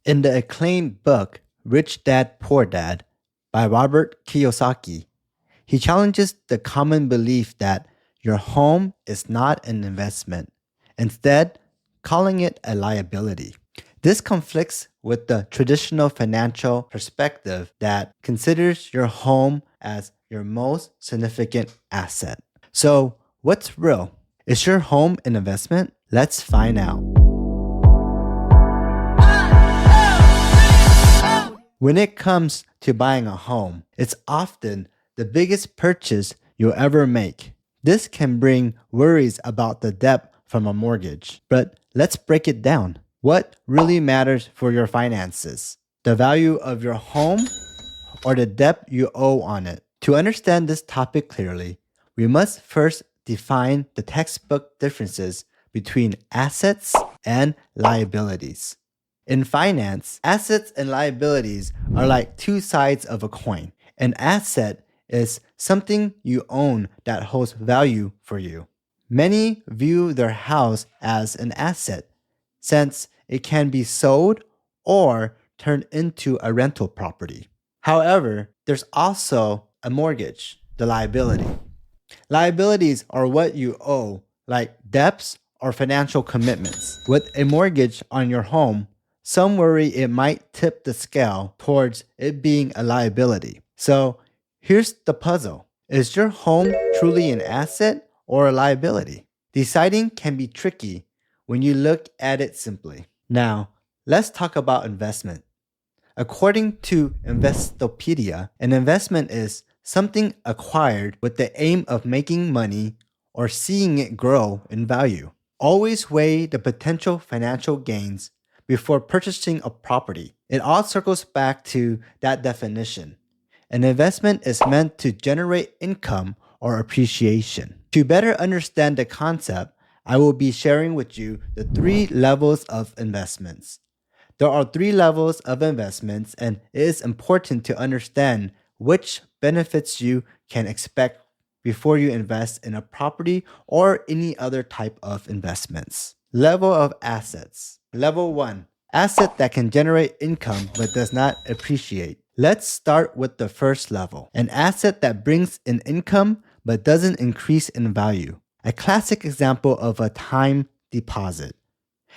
In the acclaimed book Rich Dad Poor Dad by Robert Kiyosaki, he challenges the common belief that your home is not an investment, instead, calling it a liability. This conflicts with the traditional financial perspective that considers your home as your most significant asset. So, what's real? Is your home an investment? Let's find out. When it comes to buying a home, it's often the biggest purchase you'll ever make. This can bring worries about the debt from a mortgage. But let's break it down. What really matters for your finances? The value of your home or the debt you owe on it? To understand this topic clearly, we must first define the textbook differences between assets and liabilities. In finance, assets and liabilities are like two sides of a coin. An asset is something you own that holds value for you. Many view their house as an asset since it can be sold or turned into a rental property. However, there's also a mortgage, the liability. Liabilities are what you owe, like debts or financial commitments. With a mortgage on your home, some worry it might tip the scale towards it being a liability. So here's the puzzle. Is your home truly an asset or a liability? Deciding can be tricky when you look at it simply. Now, let's talk about investment. According to Investopedia, an investment is something acquired with the aim of making money or seeing it grow in value. Always weigh the potential financial gains before purchasing a property. It all circles back to that definition. An investment is meant to generate income or appreciation. To better understand the concept, I will be sharing with you the 3 levels of investments. There are 3 levels of investments, and it is important to understand which benefits you can expect before you invest in a property or any other type of investments. Level of assets. Level 1. Asset that can generate income but does not appreciate. Let's start with the first level. An asset that brings in income but doesn't increase in value. A classic example of a time deposit.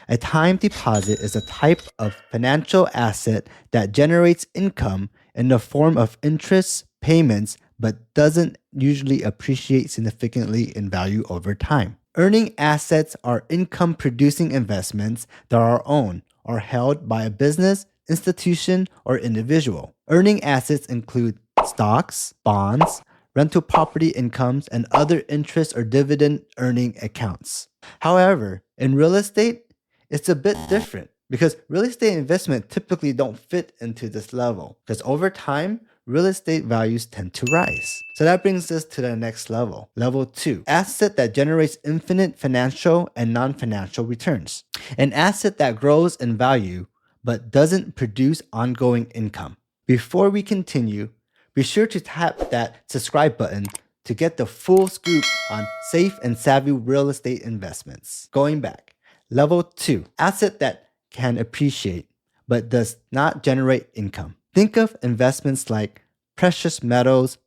A time deposit is a type of financial asset that generates income in the form of interest payments but doesn't usually appreciate significantly in value over time. Earning assets are income-producing investments that are owned or held by a business, institution, or individual. Earning assets include stocks, bonds, rental property incomes, and other interest or dividend earning accounts. However, in real estate, it's a bit different because real estate investment typically don't fit into this level because over time, real estate values tend to rise. So that brings us to the next level. Level 2, asset that generates infinite financial and non-financial returns. An asset that grows in value but doesn't produce ongoing income. Before we continue, be sure to tap that subscribe button to get the full scoop on safe and savvy real estate investments. Going back, level 2, asset that can appreciate but does not generate income. Think of investments like precious metals,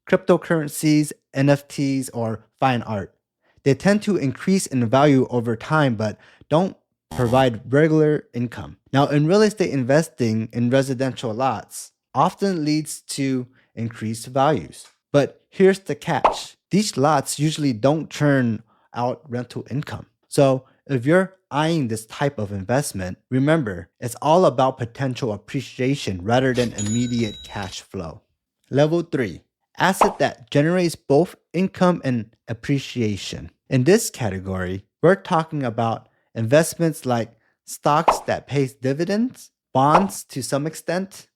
cryptocurrencies, NFTs, or fine art. They tend to increase in value over time but don't provide regular income. Now, in real estate investing in residential lots often leads to increased values. But here's the catch. These lots usually don't churn out rental income. So if you're eyeing this type of investment, remember, it's all about potential appreciation rather than immediate cash flow. Level 3, asset that generates both income and appreciation. In this category, we're talking about investments like stocks that pays dividends, bonds to some extent,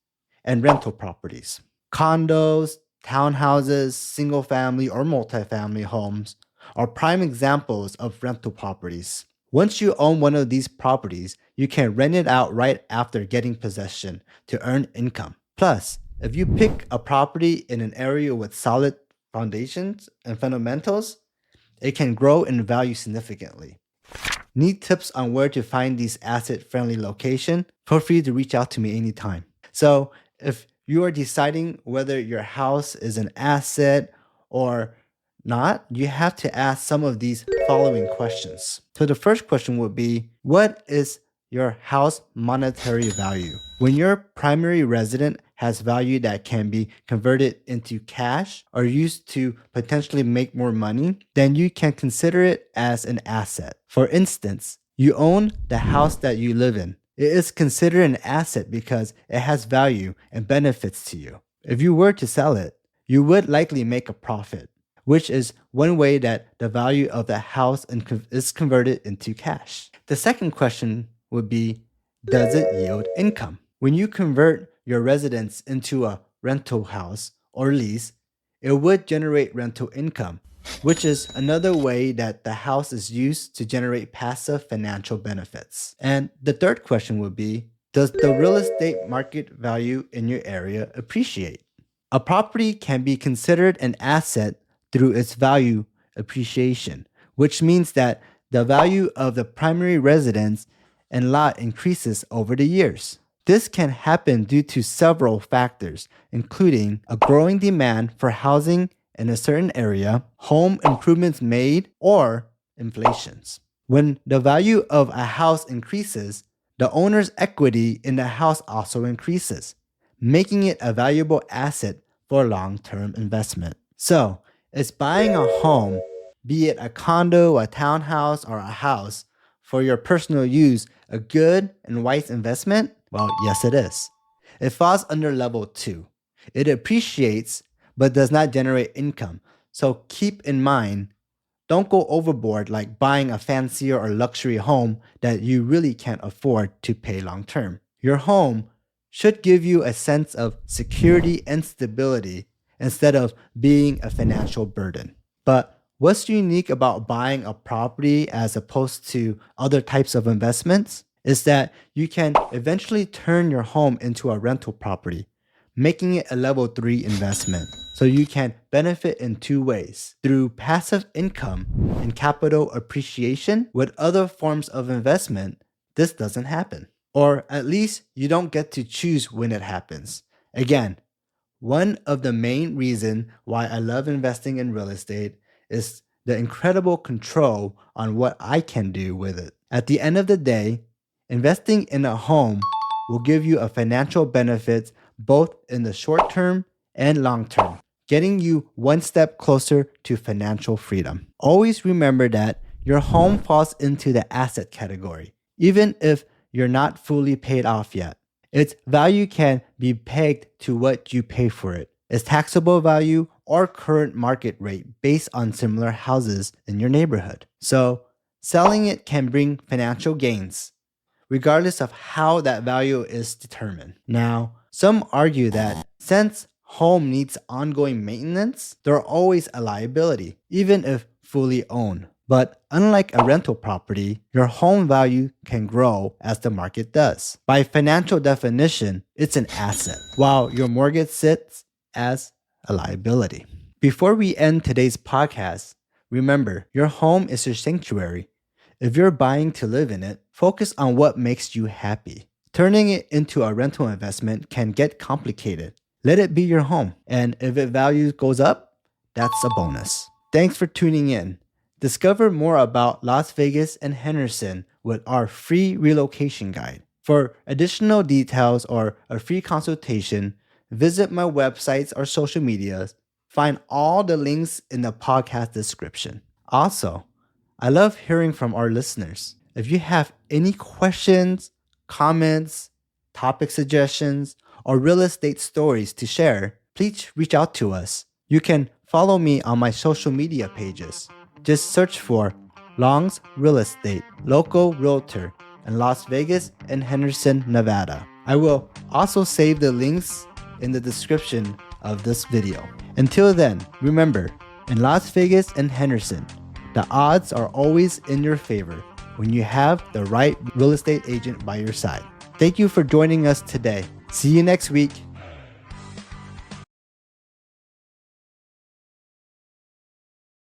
and rental properties. Condos, townhouses, single-family or multifamily homes are prime examples of rental properties. Once you own one of these properties, you can rent it out right after getting possession to earn income. Plus, if you pick a property in an area with solid foundations and fundamentals, it can grow in value significantly. Need tips on where to find these asset-friendly locations? Feel free to reach out to me anytime. So if you are deciding whether your house is an asset or not, you have to ask some of these following questions. So the first question would be, what is your house monetary value? When your primary residence has value that can be converted into cash or used to potentially make more money, then you can consider it as an asset. For instance, you own the house that you live in. It is considered an asset because it has value and benefits to you. If you were to sell it, you would likely make a profit, which is one way that the value of the house is converted into cash. The second question would be, does it yield income? When you convert your residence into a rental house or lease, it would generate rental income, which is another way that the house is used to generate passive financial benefits. And the third question would be, does the real estate market value in your area appreciate? A property can be considered an asset through its value appreciation, which means that the value of the primary residence and lot increases over the years. This can happen due to several factors, including a growing demand for housing in a certain area, home improvements made, or inflations. When the value of a house increases, the owner's equity in the house also increases, making it a valuable asset for long-term investment. So, is buying a home, be it a condo, a townhouse, or a house, for your personal use a good and wise investment? Well, yes, it is. It falls under level 2. It appreciates but does not generate income. So keep in mind, don't go overboard like buying a fancier or luxury home that you really can't afford to pay long term. Your home should give you a sense of security and stability instead of being a financial burden. But what's unique about buying a property as opposed to other types of investments is that you can eventually turn your home into a rental property, making it a level 3 investment. So you can benefit in two ways: through passive income and capital appreciation. With other forms of investment, this doesn't happen. Or at least you don't get to choose when it happens. Again, one of the main reasons why I love investing in real estate is the incredible control on what I can do with it. At the end of the day, investing in a home will give you a financial benefit both in the short term and long term, getting you one step closer to financial freedom. Always remember that your home falls into the asset category, even if you're not fully paid off yet. Its value can be pegged to what you pay for it, its taxable value or current market rate based on similar houses in your neighborhood. So, selling it can bring financial gains, regardless of how that value is determined. Now, some argue that since home needs ongoing maintenance, there are always a liability, even if fully owned. But unlike a rental property, your home value can grow as the market does. By financial definition, it's an asset, while your mortgage sits as a liability. Before we end today's podcast, remember, your home is your sanctuary. If you're buying to live in it, focus on what makes you happy. Turning it into a rental investment can get complicated. Let it be your home, and if its value goes up, that's a bonus. Thanks for tuning in. Discover more about Las Vegas and Henderson with our free relocation guide. For additional details or a free consultation, visit my websites or social medias. Find all the links in the podcast description. Also, I love hearing from our listeners. If you have any questions, comments, topic suggestions, or real estate stories to share, please reach out to us. You can follow me on my social media pages. Just search for Long's Real Estate, local realtor in Las Vegas and Henderson, Nevada. I will also save the links in the description of this video. Until then, remember, in Las Vegas and Henderson, the odds are always in your favor when you have the right real estate agent by your side. Thank you for joining us today. See you next week.